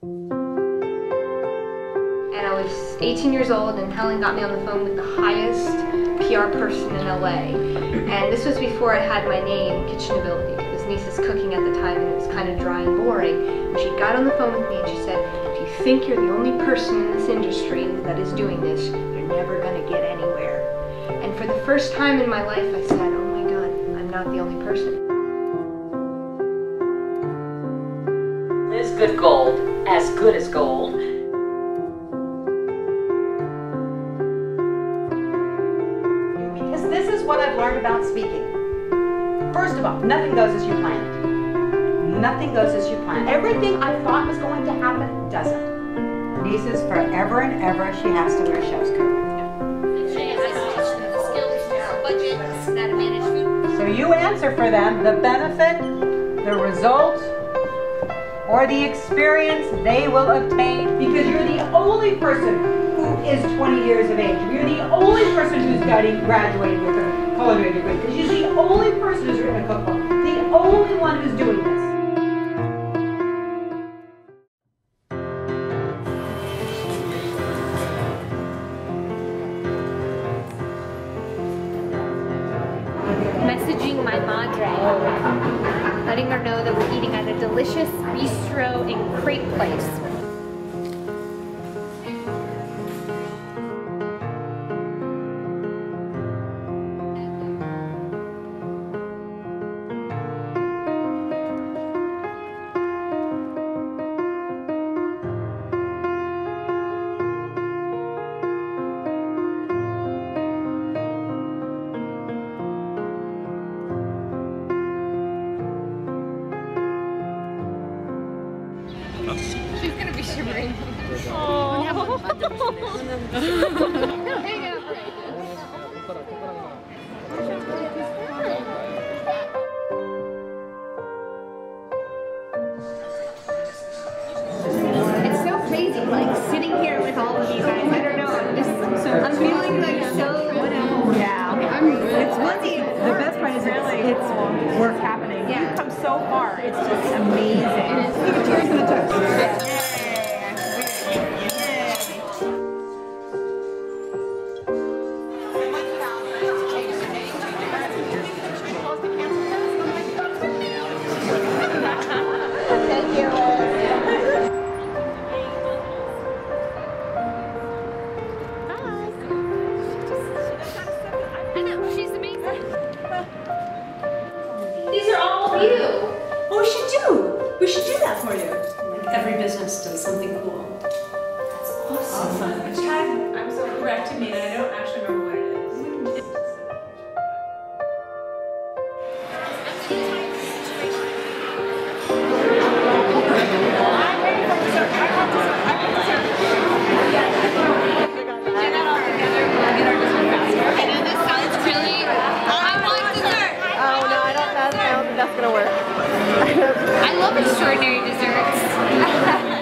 And I was 18 years old, and Helen got me on the phone with the highest PR person in LA. And this was before I had my name, Kitchenability. It was Niece's Cooking at the time, and it was kind of dry and boring. And she got on the phone with me and she said, if you think you're the only person in this industry that is doing this, you're never going to get anywhere. And for the first time in my life, I said, oh my God, I'm not the only person. Is good gold, as good as gold. Because this is what I've learned about speaking. First of all, nothing goes as you planned. Nothing goes as you planned. Everything I thought was going to happen doesn't. Niece's forever and ever, she has to wear chef's coat. So you answer for them the benefit, the result, or the experience they will obtain, because you're the only person who is 20 years of age. You're the only person who's graduated with a culinary degree, because you're the only person who's written a cookbook, the only one who's doing this. Messaging my madre, letting her know that we're eating at a delicious bistro and crepe place. She's gonna be shivering. Oh. Hang out for It's so crazy, like sitting here with all of you guys. I don't know. I'm feeling like so. Yeah. It's funny. The best part is it's work happening. Yeah. You've come so far. It's just amazing. Cheers to the toast. Thank you. I know, she's amazing. These are all you. Oh, we should do that for you. Like every business does something cool. That's awesome. I'm so correcting me, and I don't actually remember what it is. That's gonna work. I love extraordinary desserts.